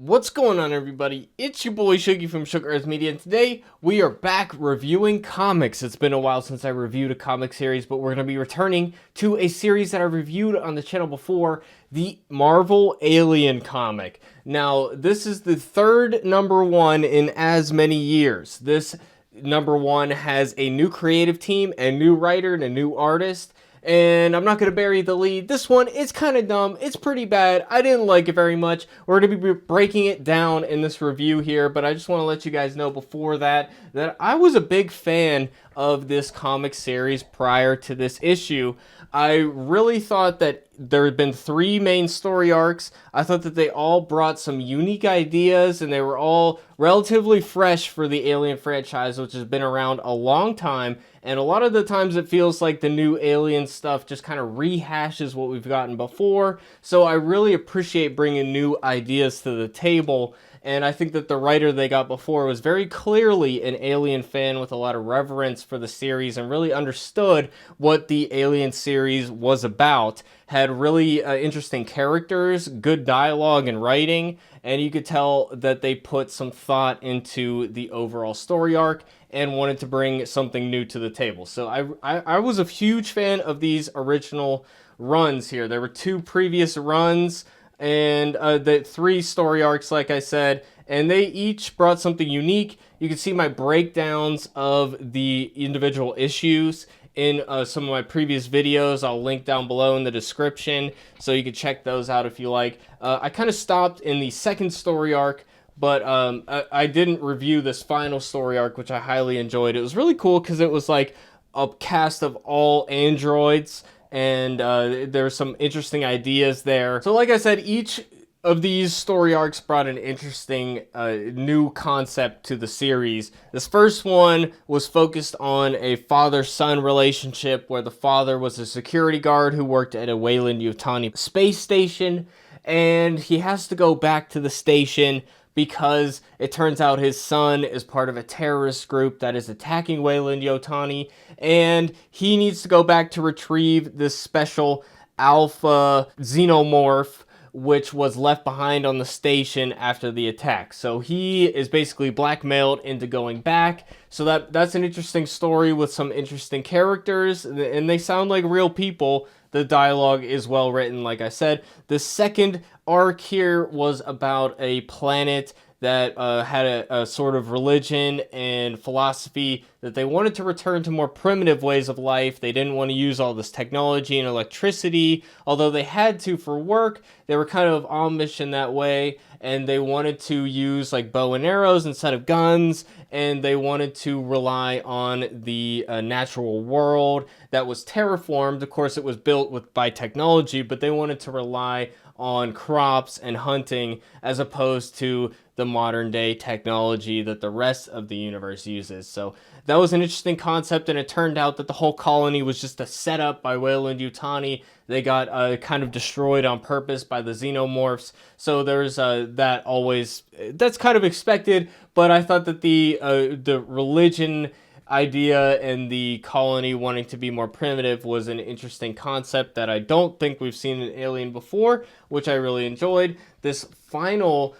What's going on, everybody? It's your boy Shuggy from Sugar Earth Media, and today we are back reviewing comics. It's been a while since I reviewed a comic series, but we're going to be returning to a series that I reviewed on the channel before, the Marvel Alien comic. Now, this is the third #1 in as many years. This #1 has a new creative team, a new writer, and a new artist. And I'm not going to bury the lead. This one is kind of dumb. It's pretty bad. I didn't like it very much. We're going to be breaking it down in this review here, but I just want to let you guys know before that I was a big fan of this comic series prior to this issue. I really thought that there had been 3 main story arcs. I thought that they all brought some unique ideas, and they were all relatively fresh for the Alien franchise, which has been around a long time. And a lot of the times it feels like the new Alien stuff just kind of rehashes what we've gotten before. So I really appreciate bringing new ideas to the table. And I think that the writer they got before was very clearly an Alien fan with a lot of reverence for the series and really understood what the Alien series was about. Had really interesting characters, good dialogue and writing, and you could tell that they put some thought into the overall story arc and wanted to bring something new to the table. So I was a huge fan of these original runs here. There were 2 previous runs and the 3 story arcs, like I said, and they each brought something unique. You can see my breakdowns of the individual issues in some of my previous videos. I'll link down below in the description, so you can check those out if you like. I kind of stopped in the 2nd story arc, but I didn't review this final story arc, which I highly enjoyed. It was really cool because it was like a cast of all androids, and there's some interesting ideas there. So like I said, each of these story arcs brought an interesting new concept to the series. This first one was focused on a father-son relationship where the father was a security guard who worked at a Weyland-Yutani space station, and he has to go back to the station because it turns out his son is part of a terrorist group that is attacking Weyland-Yutani, and he needs to go back to retrieve this special alpha xenomorph which was left behind on the station after the attack. So he is basically blackmailed into going back. So that's an interesting story with some interesting characters, and they sound like real people. The dialogue is well written, like I said. The second arc here was about a planet that had a sort of religion and philosophy that they wanted to return to more primitive ways of life. They didn't want to use all this technology and electricity, although they had to for work. They were kind of Amish in that way, and they wanted to use like bow and arrows instead of guns, and they wanted to rely on the natural world that was terraformed. Of course, it was built by technology, but they wanted to rely on crops and hunting as opposed to the modern day technology that the rest of the universe uses. So that was an interesting concept, and it turned out that the whole colony was just a setup by Weyland-Yutani. They got kind of destroyed on purpose by the xenomorphs. So there's that's kind of expected, but I thought that the religion idea and the colony wanting to be more primitive was an interesting concept that I don't think we've seen in Alien before, which I really enjoyed. This final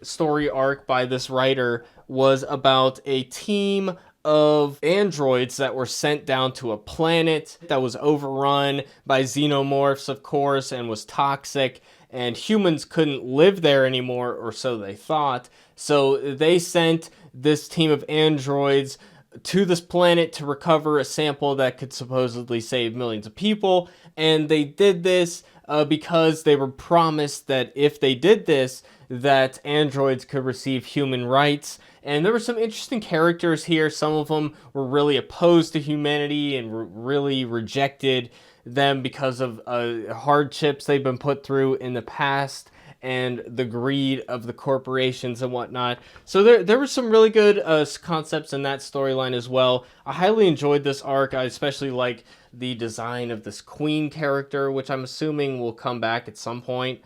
story arc by this writer was about a team of androids that were sent down to a planet that was overrun by xenomorphs, of course, and was toxic, and humans couldn't live there anymore, or so they thought. So they sent this team of androids to this planet to recover a sample that could supposedly save millions of people, and they did this because they were promised that if they did this, that androids could receive human rights. And there were some interesting characters here. Some of them were really opposed to humanity and really rejected them because of hardships they've been put through in the past and the greed of the corporations and whatnot. So there were some really good concepts in that storyline as well. I highly enjoyed this arc. I especially like the design of this Queen character, which I'm assuming will come back at some point.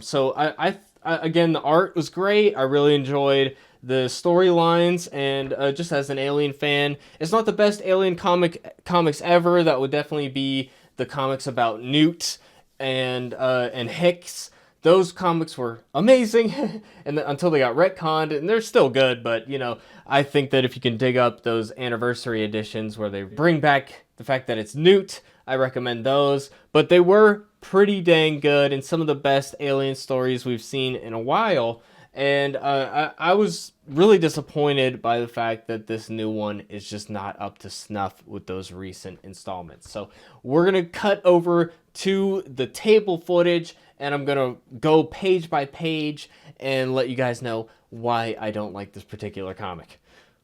So I again, the art was great. I really enjoyed the storylines, and just as an Alien fan, it's not the best Alien comics ever. That would definitely be the comics about Newt and Hicks. those comics were amazing and until they got retconned, and they're still good, but you know, I think that if you can dig up those anniversary editions where they bring back the fact that it's Newt, I recommend those. But they were pretty dang good and some of the best Alien stories we've seen in a while. And I was really disappointed by the fact that this new one is just not up to snuff with those recent installments. So we're going to cut over to the table footage, and I'm going to go page by page and let you guys know why I don't like this particular comic.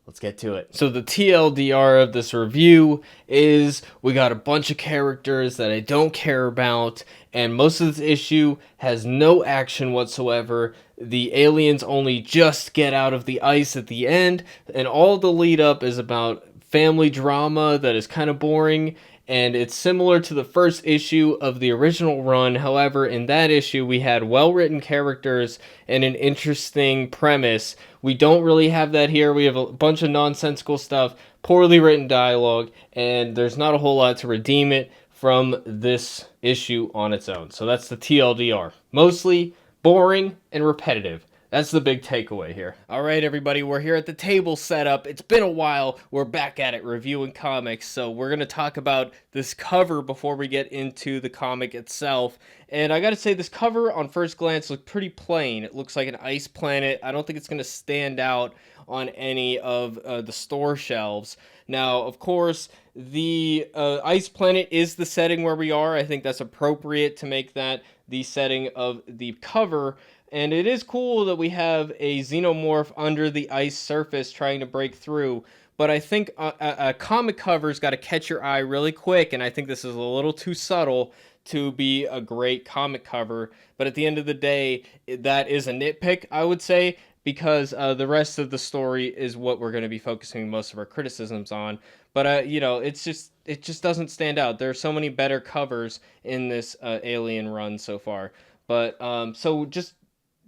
Let's get to it. So the TLDR of this review is we got a bunch of characters that I don't care about, and most of this issue has no action whatsoever. The aliens only just get out of the ice at the end, and all the lead up is about family drama that is kind of boring, and it's similar to the first issue of the original run. However, in that issue, we had well-written characters and an interesting premise. We don't really have that here. We have a bunch of nonsensical stuff, poorly written dialogue, and there's not a whole lot to redeem it from this issue on its own. So that's the TLDR. Mostly boring and repetitive. That's the big takeaway here. All right, everybody, we're here at the table setup. It's been a while. We're back at it reviewing comics. So we're going to talk about this cover before we get into the comic itself. And I got to say, this cover on first glance looked pretty plain. It looks like an ice planet. I don't think it's going to stand out on any of the store shelves. Now, of course, the ice planet is the setting where we are. I think that's appropriate to make that the setting of the cover. And it is cool that we have a xenomorph under the ice surface trying to break through. But I think a comic cover's got to catch your eye really quick, and I think this is a little too subtle to be a great comic cover. But at the end of the day, that is a nitpick, I would say, because the rest of the story is what we're going to be focusing most of our criticisms on. But you know, it just doesn't stand out. There are so many better covers in this Alien run so far. But so just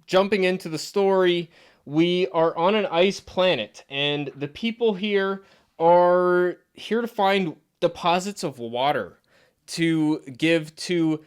jumping into the story, we are on an ice planet, and the people here are here to find deposits of water to give to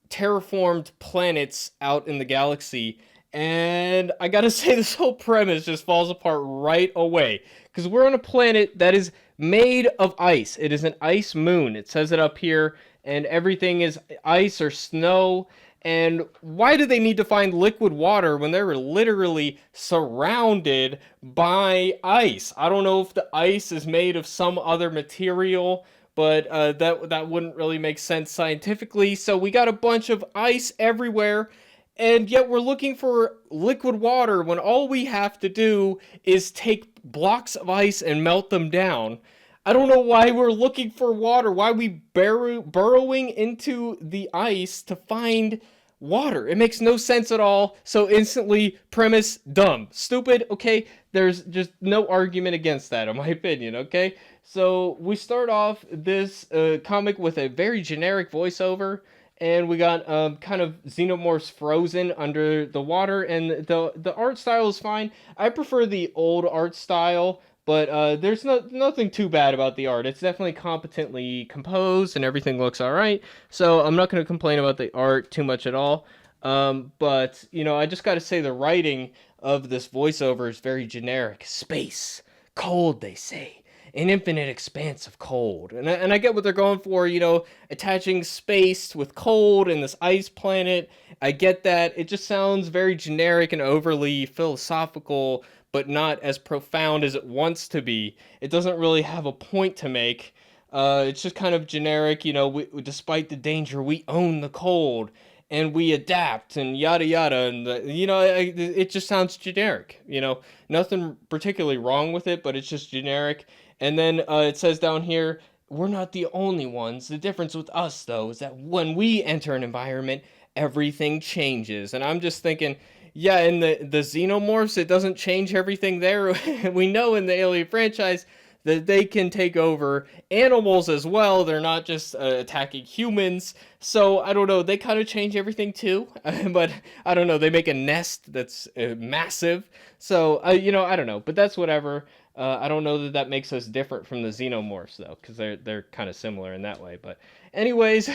terraformed planets out in the galaxy. And I gotta say, this whole premise just falls apart right away, because we're on a planet that is made of ice. It is an ice moon. It says it up here, and everything is ice or snow. And why do they need to find liquid water when they're literally surrounded by ice? I don't know if the ice is made of some other material, but that wouldn't really make sense scientifically. So we got a bunch of ice everywhere, and yet we're looking for liquid water when all we have to do is take blocks of ice and melt them down. I don't know why we're looking for water. Why are we burrowing into the ice to find water? It makes no sense at all. So instantly, premise, dumb. Stupid, okay? There's just no argument against that, in my opinion, okay? So we start off this comic with a very generic voiceover, and we got kind of xenomorphs frozen under the water, and the art style is fine. I prefer the old art style, but there's nothing too bad about the art. It's definitely competently composed, and everything looks all right. So I'm not going to complain about the art too much at all. But, you know, I just got to say the writing of this voiceover is very generic. Space. Cold, they say. An infinite expanse of cold. And I get what they're going for, you know, attaching space with cold and this ice planet. I get that. It just sounds very generic and overly philosophical, but not as profound as it wants to be. It doesn't really have a point to make. It's just kind of generic, you know, despite the danger, we own the cold, and we adapt, and yada yada, and, you know, it just sounds generic, you know. Nothing particularly wrong with it, but it's just generic. And then it says down here, we're not the only ones. The difference with us, though, is that when we enter an environment, everything changes. And I'm just thinking, yeah, in the xenomorphs, it doesn't change everything there. We know in the Alien franchise that they can take over animals as well. They're not just attacking humans. So, I don't know, they kind of change everything too. But, I don't know, they make a nest that's massive. So, you know, I don't know. But that's whatever. I don't know that makes us different from the xenomorphs, though, because they're kind of similar in that way. But anyways,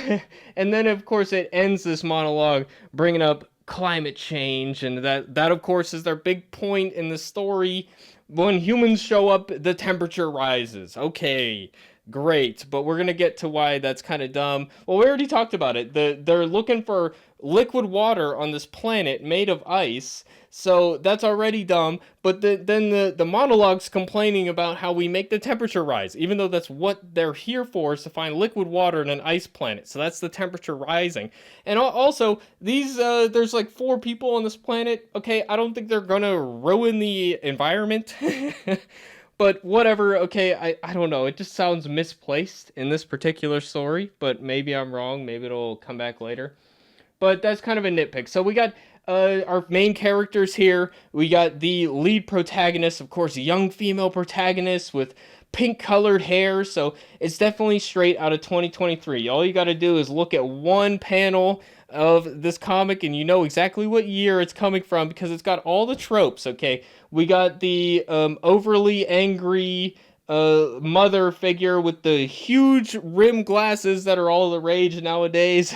and then, of course, it ends this monologue bringing up climate change, and that of course is their big point in the story. When humans show up, the temperature rises. Okay, great, but we're gonna get to why that's kind of dumb. Well, we already talked about it. They're looking for liquid water on this planet made of ice, so that's already dumb. But then the monologue's complaining about how we make the temperature rise, even though that's what they're here for, is to find liquid water in an ice planet. So that's the temperature rising. And also, these there's like 4 people on this planet. Okay, I don't think they're gonna ruin the environment. But whatever, okay, I don't know. It just sounds misplaced in this particular story, but maybe I'm wrong. Maybe it'll come back later. But that's kind of a nitpick. So we got our main characters here. We got the lead protagonist, of course, a young female protagonist with pink-colored hair. So it's definitely straight out of 2023. All you got to do is look at one panel of this comic and you know exactly what year it's coming from because it's got all the tropes, okay? We got the overly angry mother figure with the huge rim glasses that are all the rage nowadays.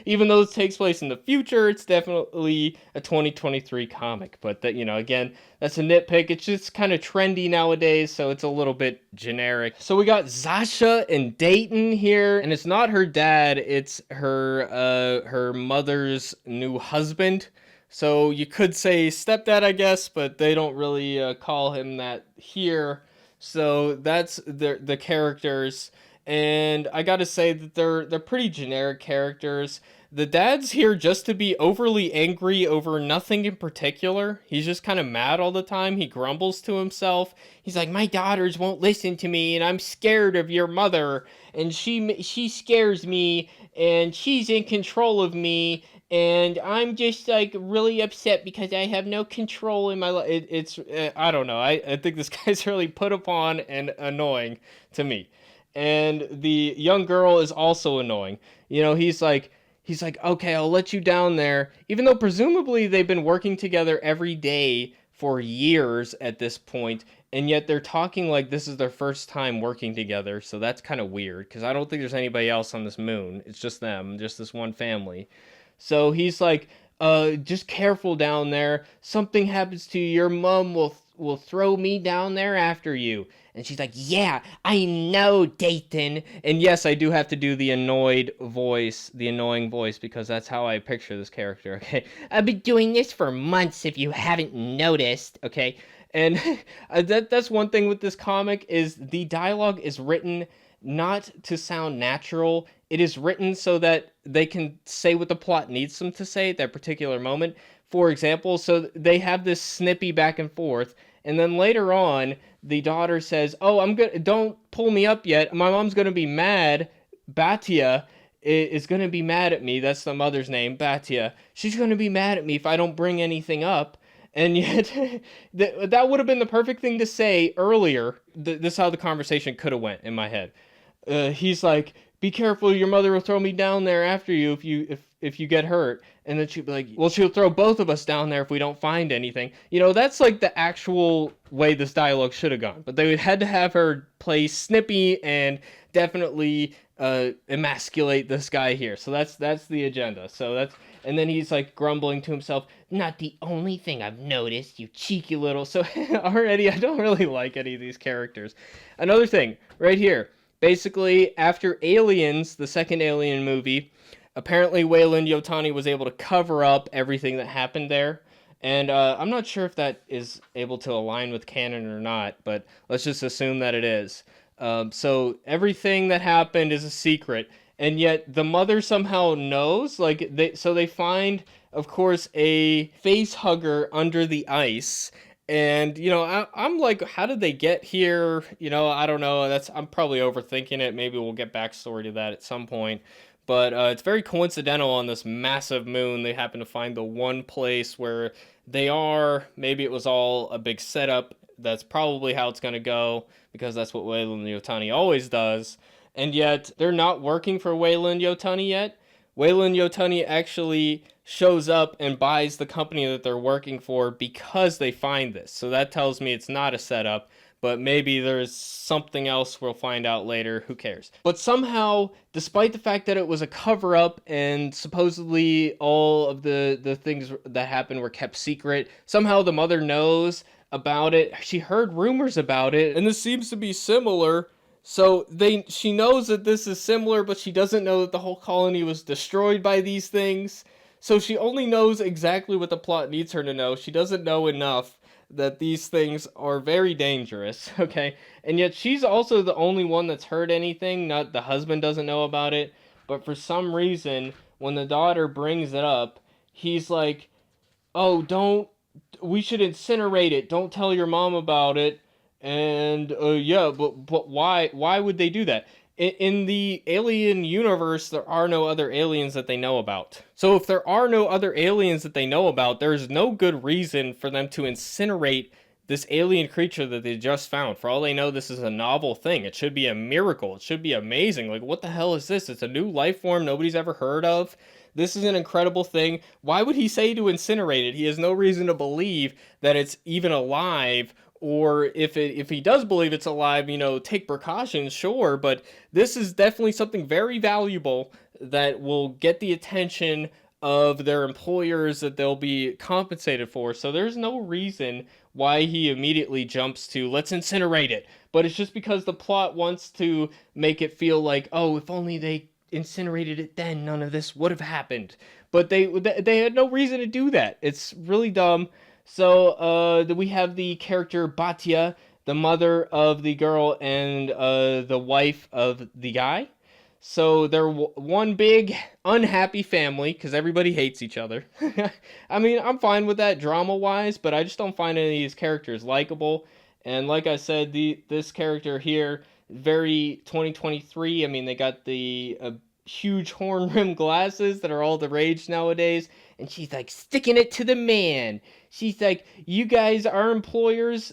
Even though this takes place in the future, it's definitely a 2023 comic. But that, you know, again, that's a nitpick. It's just kind of trendy nowadays, so it's a little bit generic. So we got Zasha and Dayton here, and it's not her dad, it's her mother's new husband. So you could say stepdad, I guess, but they don't really call him that here. So that's the characters, and I gotta say that they're pretty generic characters. The dad's here just to be overly angry over nothing in particular. He's just kind of mad all the time. He grumbles to himself. He's like, my daughters won't listen to me, and I'm scared of your mother, and she scares me, and she's in control of me, and I'm just like really upset because I have no control in my life. It's I don't know. I think this guy's really put upon and annoying to me. And the young girl is also annoying. You know, he's like, okay, I'll let you down there, even though presumably they've been working together every day for years at this point, and yet they're talking like this is their first time working together. So that's kind of weird because I don't think there's anybody else on this moon. It's just them, just this one family. So he's like, just careful down there. Something happens to you, your mom will throw me down there after you. And she's like, yeah, I know, Dayton. And yes, I do have to do the annoying voice, because that's how I picture this character, okay? I've been doing this for months if you haven't noticed, okay? And that's one thing with this comic is the dialogue is written not to sound natural. It is written so that they can say what the plot needs them to say at that particular moment. For example, so they have this snippy back and forth, and then later on, the daughter says, "Oh, don't pull me up yet. My mom's gonna be mad. Batia is gonna be mad at me." That's the mother's name, Batia. She's gonna be mad at me if I don't bring anything up. And yet, that would have been the perfect thing to say earlier. This is how the conversation could have went in my head. He's like, "Be careful, your mother will throw me down there after you if you get hurt." And then she'd be like, "Well, she'll throw both of us down there if we don't find anything." You know, that's like the actual way this dialogue should have gone. But they had to have her play snippy and definitely emasculate this guy here. So that's the agenda. And then he's like grumbling to himself, "Not the only thing I've noticed, you cheeky little..." So already I don't really like any of these characters. Another thing, right here. Basically, after Aliens, the second Alien movie, apparently Weyland Yutani was able to cover up everything that happened there. And I'm not sure if that is able to align with canon or not, but let's just assume that it is. So everything that happened is a secret. And yet the mother somehow knows. So they find, of course, a face hugger under the ice. And, you know, I'm like, how did they get here? You know, I don't know. I'm probably overthinking it. Maybe we'll get backstory to that at some point. But it's very coincidental on this massive moon. They happen to find the one place where they are. Maybe it was all a big setup. That's probably how it's going to go, because that's what Weyland Yutani always does. And yet, they're not working for Weyland Yutani yet. Weyland Yutani actually shows up and buys the company that they're working for because they find this. So that tells me it's not a setup. but maybe there's something else we'll find out later. Who cares? But somehow, despite the fact that it was a cover-up and supposedly all of the things that happened were kept secret, somehow the mother knows about it. She heard rumors about it, and this seems to be similar. So she knows that this is similar, but she doesn't know that the whole colony was destroyed by these things. So she only knows exactly what the plot needs her to know. She doesn't know enough that these things are very dangerous, okay? And yet she's also the only one that's heard anything. Not the husband doesn't know about it, but for some reason, when the daughter brings it up, he's like, "Oh, we should incinerate it. Don't tell your mom about it." And yeah, but why would they do that? In the alien universe, there are no other aliens that they know about. So if there are no other aliens that they know about, there's no good reason for them to incinerate this alien creature that they just found. For all they know, this is a novel thing. It should be a miracle. It should be amazing. Like, what the hell is this? It's a new life form nobody's ever heard of. This is an incredible thing. Why would he say to incinerate it? He has no reason to believe that it's even alive. Or if he does believe it's alive, take precautions, sure. But this is definitely something very valuable that will get the attention of their employers that they'll be compensated for. So there's no reason why he immediately jumps to, let's incinerate it. But it's just because the plot wants to make it feel like, oh, if only they incinerated it then, none of this would have happened. But they had no reason to do that. It's really dumb. So we have the character Batya, the mother of the girl and the wife of the guy. So they're one big unhappy family because everybody hates each other. I mean, I'm fine with that drama-wise, but I just don't find any of these characters likable. And like I said, this character here, very 2023. I mean, they got the huge horn-rimmed glasses that are all the rage nowadays. And she's like, sticking it to the man. She's like, you guys are employers.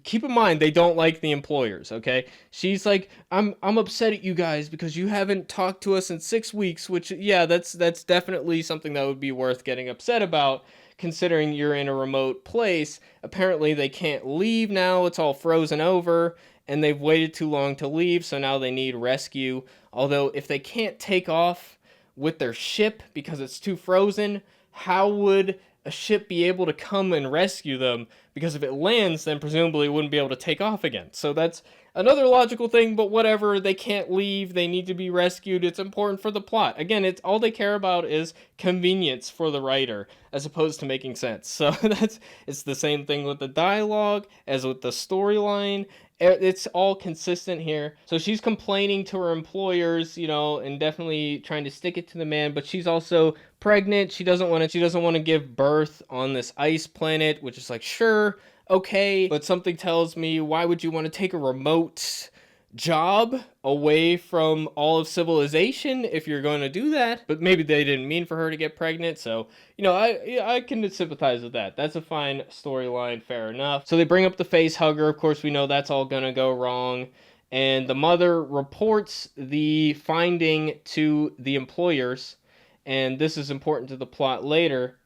Keep in mind, they don't like the employers, okay? She's like, I'm upset at you guys because you haven't talked to us in 6 weeks, which, yeah, that's definitely something that would be worth getting upset about, considering you're in a remote place. Apparently, they can't leave now. It's all frozen over, and they've waited too long to leave, so now they need rescue. Although, if they can't take off with their ship because it's too frozen, how would a ship be able to come and rescue them? Because if it lands, then presumably it wouldn't be able to take off again. So that's another logical thing, but whatever. They can't leave. They need to be rescued. It's important for the plot. Again, it's all they care about is convenience for the writer, as opposed to making sense. So it's the same thing with the dialogue as with the storyline. It's all consistent here. So she's complaining to her employers, and definitely trying to stick it to the man, but she's also pregnant. She doesn't want to give birth on this ice planet, which is like, sure, okay, but something tells me, why would you want to take a remote job away from all of civilization if you're going to do that? But maybe they didn't mean for her to get pregnant, so I can sympathize with that. That's a fine storyline, fair enough. So they bring up the face hugger. Of course, we know that's all gonna go wrong, and the mother reports the finding to the employers, and this is important to the plot later.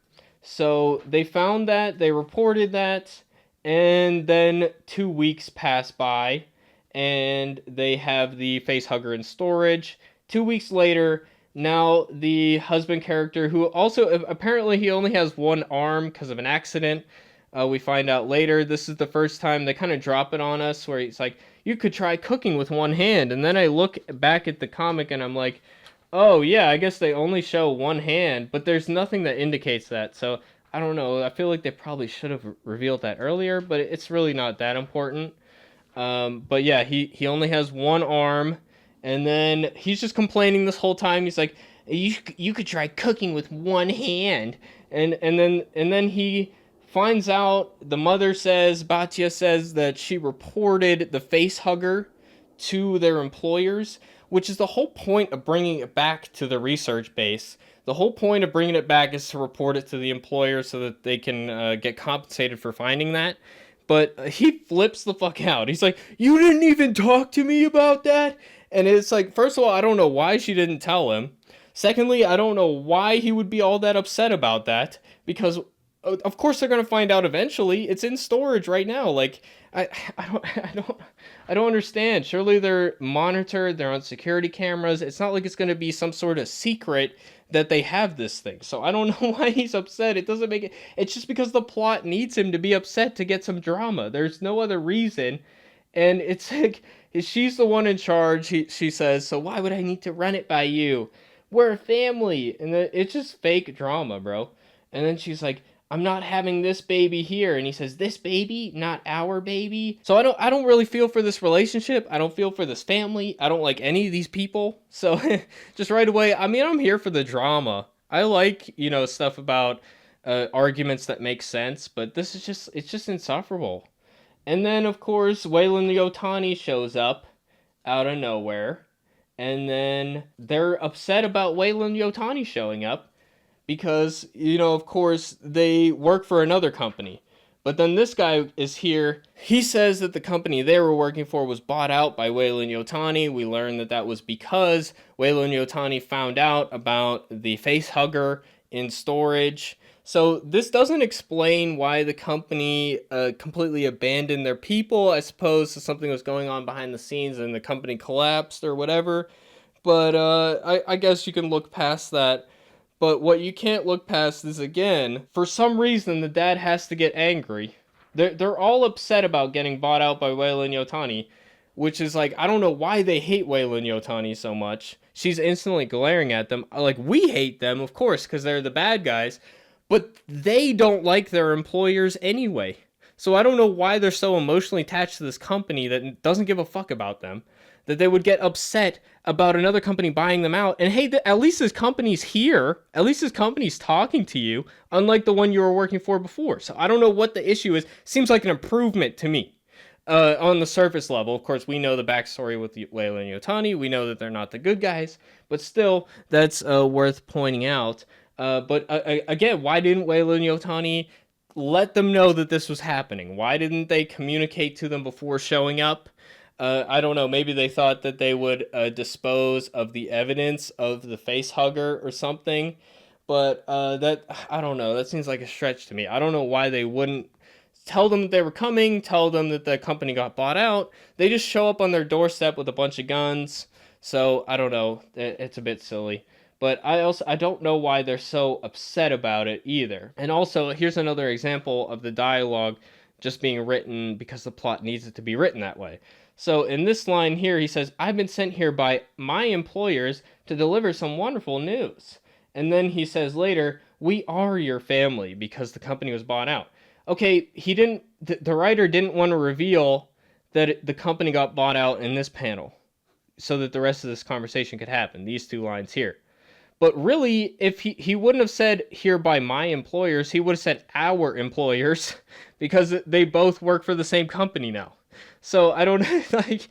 So they found that, they reported that, and then 2 weeks pass by, and they have the face hugger in storage. 2 weeks later, now the husband character, who also apparently he only has one arm because of an accident, we find out later. This is the first time they kind of drop it on us, where he's like, you could try cooking with one hand. And then I look back at the comic and I'm like, oh yeah, I guess they only show one hand, but there's nothing that indicates that. So I don't know. I feel like they probably should have revealed that earlier, but it's really not that important. But yeah, he only has one arm, and then he's just complaining this whole time. He's like, you could try cooking with one hand, and then he finds out, the mother says, Batya says, that she reported the face hugger to their employers, which is the whole point of bringing it back to the research base. The whole point of bringing it back is to report it to the employer so that they can get compensated for finding that. But he flips the fuck out. He's like, you didn't even talk to me about that? And it's like, first of all, I don't know why she didn't tell him. Secondly, I don't know why he would be all that upset about that. Because Of course they're gonna find out eventually. It's in storage right now. Like I, I don't understand. Surely they're monitored. They're on security cameras. It's not like it's gonna be some sort of secret that they have this thing. So I don't know why he's upset. It doesn't make it. It's just because the plot needs him to be upset to get some drama. There's no other reason. And it's like she's the one in charge. She says, "So why would I need to run it by you? We're a family." And it's just fake drama, bro. And then she's like, "I'm not having this baby here." And he says, "This baby, not our baby." So I don't really feel for this relationship. I don't feel for this family. I don't like any of these people. So just right away, I mean, I'm here for the drama. I like, stuff about arguments that make sense, but this is it's just insufferable. And then, of course, Wayland Yutani shows up out of nowhere. And then they're upset about Wayland Yutani showing up because, of course, they work for another company. But then this guy is here. He says that the company they were working for was bought out by Wayland Yutani. We learned that that was because Wayland Yutani found out about the face hugger in storage. So this doesn't explain why the company completely abandoned their people. I suppose something was going on behind the scenes and the company collapsed or whatever. But I guess you can look past that. But what you can't look past is, again, for some reason the dad has to get angry. They're all upset about getting bought out by Wayland Yutani, which is like, I don't know why they hate Wayland Yutani so much. She's instantly glaring at them. Like, we hate them, of course, because they're the bad guys. But they don't like their employers anyway. So I don't know why they're so emotionally attached to this company that doesn't give a fuck about them, that they would get upset about another company buying them out. And hey, at least this company's here. At least this company's talking to you, unlike the one you were working for before. So I don't know what the issue is. Seems like an improvement to me. On the surface level, of course, we know the backstory with Wayland Yutani. We know that they're not the good guys. But still, that's worth pointing out. But again, why didn't Wayland Yutani let them know that this was happening? Why didn't they communicate to them before showing up? I don't know. Maybe they thought that they would dispose of the evidence of the face hugger or something. But I don't know. That seems like a stretch to me. I don't know why they wouldn't tell them that they were coming, tell them that the company got bought out. They just show up on their doorstep with a bunch of guns. So I don't know. It's a bit silly. But I don't know why they're so upset about it either. And also, here's another example of the dialogue just being written because the plot needs it to be written that way. So in this line here, he says, "I've been sent here by my employers to deliver some wonderful news." And then he says later, "We are your family," because the company was bought out. Okay, the writer didn't want to reveal that the company got bought out in this panel so that the rest of this conversation could happen, these two lines here. But really, if he wouldn't have said "here by my employers," he would have said "our employers," because they both work for the same company now. So I don't like.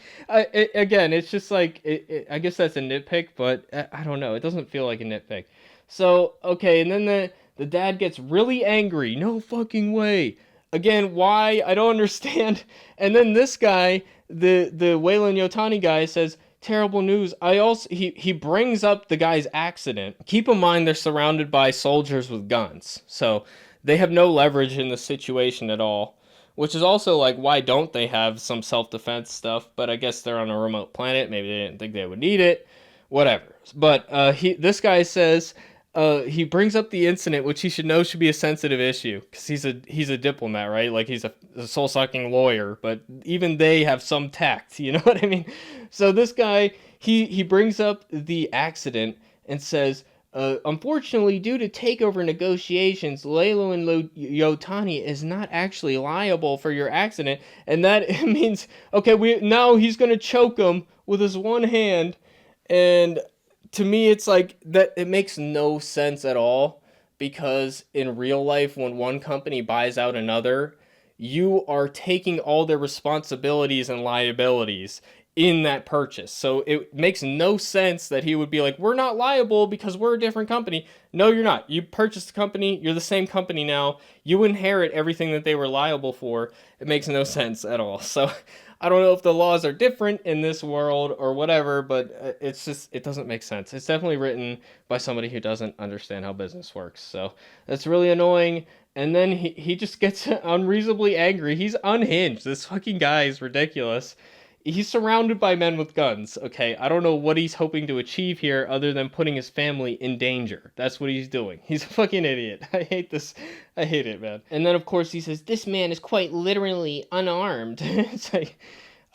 Again, it's just like I guess that's a nitpick, but I don't know. It doesn't feel like a nitpick. So okay, and then the dad gets really angry. "No fucking way." Again, why? I don't understand. And then this guy, the Wayland Yutani guy, says, "Terrible news." He brings up the guy's accident. Keep in mind they're surrounded by soldiers with guns, so they have no leverage in the situation at all. Which is also like, why don't they have some self-defense stuff? But I guess they're on a remote planet. Maybe they didn't think they would need it. Whatever. But this guy says he brings up the incident, which he should know should be a sensitive issue because he's a diplomat, right? Like he's a soul-sucking lawyer. But even they have some tact. You know what I mean? So this guy he brings up the accident and says, "Unfortunately, due to takeover negotiations, Wayland Yutani is not actually liable for your accident." And that means, okay, now he's going to choke him with his one hand. And to me, it's like that. It makes no sense at all because in real life, when one company buys out another, you are taking all their responsibilities and liabilities in that purchase. So it makes no sense that he would be like, "We're not liable because we're a different company." No, you're not. You purchased the company. You're the same company now. You inherit everything that they were liable for. It makes no sense at all. So I don't know if the laws are different in this world or whatever, but it doesn't make sense. It's definitely written by somebody who doesn't understand how business works. So that's really annoying. And then he just gets unreasonably angry. He's unhinged. This fucking guy is ridiculous. He's surrounded by men with guns, okay? I don't know what he's hoping to achieve here other than putting his family in danger. That's what he's doing. He's a fucking idiot. I hate this. I hate it, man. And then, of course, he says, this man is quite literally unarmed. It's like,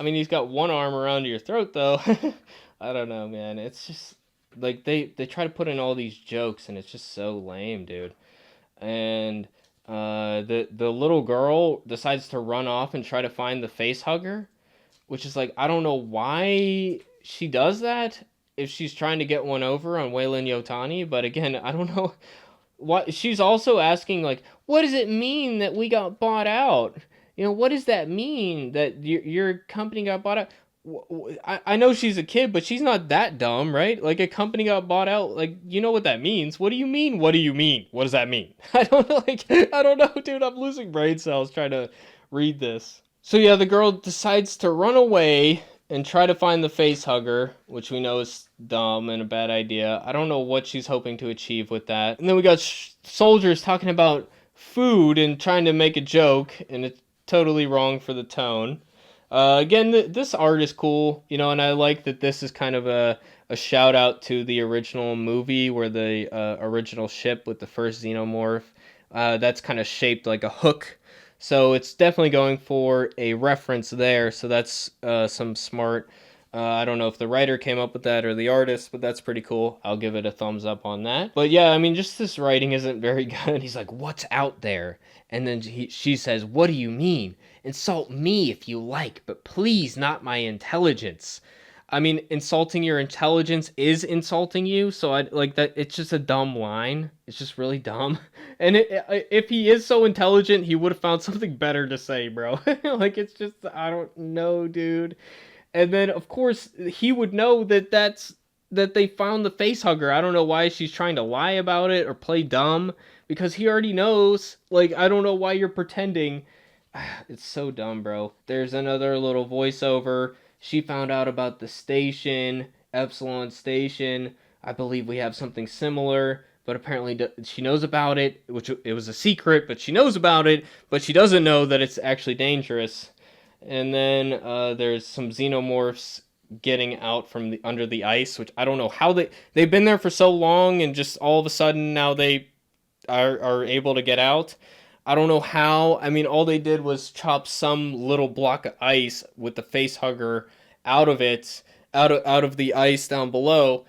I mean, he's got one arm around your throat, though. I don't know, man. It's just, like, they try to put in all these jokes, and it's just so lame, dude. And the little girl decides to run off and try to find the face hugger, which is like, I don't know why she does that if she's trying to get one over on Weyland Yutani, but again, I don't know why. She's also asking, like, what does it mean that we got bought out? You know, what does that mean that your company got bought out? I know she's a kid, but she's not that dumb, right? Like, a company got bought out, like, you know what that means. What do you mean? What do you mean? What does that mean? I don't know, like, I don't know, dude. I'm losing brain cells trying to read this. So yeah, the girl decides to run away and try to find the face hugger, which we know is dumb and a bad idea. I don't know what she's hoping to achieve with that. And then we got soldiers talking about food and trying to make a joke, and it's totally wrong for the tone. Again, this art is cool, you know, and I like that this is kind of a shout out to the original movie where the original ship with the first xenomorph, that's kind of shaped like a hook. So it's definitely going for a reference there. So that's some smart. I don't know if the writer came up with that or the artist, but that's pretty cool. I'll give it a thumbs up on that. But yeah, I mean, just this writing isn't very good. He's like, what's out there? And then she says, what do you mean? Insult me if you like, but please not my intelligence. I mean, insulting your intelligence is insulting you, so I like that. It's just a dumb line. It's just really dumb. And if he is so intelligent, he would have found something better to say, bro. Like, it's just, I don't know, dude. And then, of course, he would know that that they found the face hugger. I don't know why she's trying to lie about it or play dumb, because he already knows. Like, I don't know why you're pretending. It's so dumb, bro. There's another little voiceover. She found out about the station, Epsilon Station. I believe we have something similar, but apparently she knows about it, which it was a secret, but she knows about it, but she doesn't know that it's actually dangerous. And then there's some xenomorphs getting out from under the ice, which I don't know how they've been there for so long, and just all of a sudden now they are able to get out. I don't know how. I mean, all they did was chop some little block of ice with the face hugger out of it, out of the ice down below.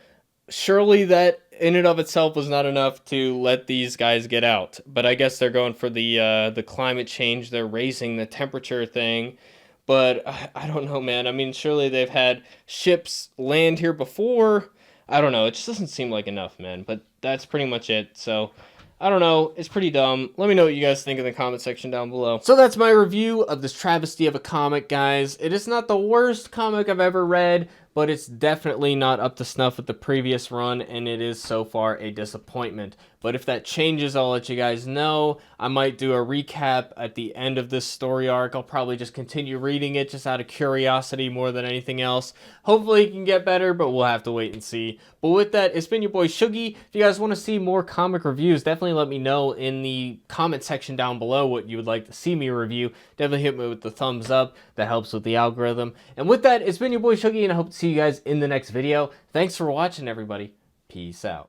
Surely that in and of itself was not enough to let these guys get out. But I guess they're going for the climate change. They're raising the temperature thing. But I don't know, man. I mean, surely they've had ships land here before. I don't know. It just doesn't seem like enough, man. But that's pretty much it. So I don't know. It's pretty dumb. Let me know what you guys think in the comment section down below. So that's my review of this travesty of a comic, guys. It is not the worst comic I've ever read, but it's definitely not up to snuff with the previous run, and it is so far a disappointment. But if that changes, I'll let you guys know. I might do a recap at the end of this story arc. I'll probably just continue reading it just out of curiosity more than anything else. Hopefully it can get better, but we'll have to wait and see. But with that, it's been your boy Shuggy. If you guys want to see more comic reviews, definitely let me know in the comment section down below what you would like to see me review. Definitely hit me with the thumbs up. That helps with the algorithm. And with that, it's been your boy Shuggy, and I hope to see you guys in the next video. Thanks for watching, everybody. Peace out.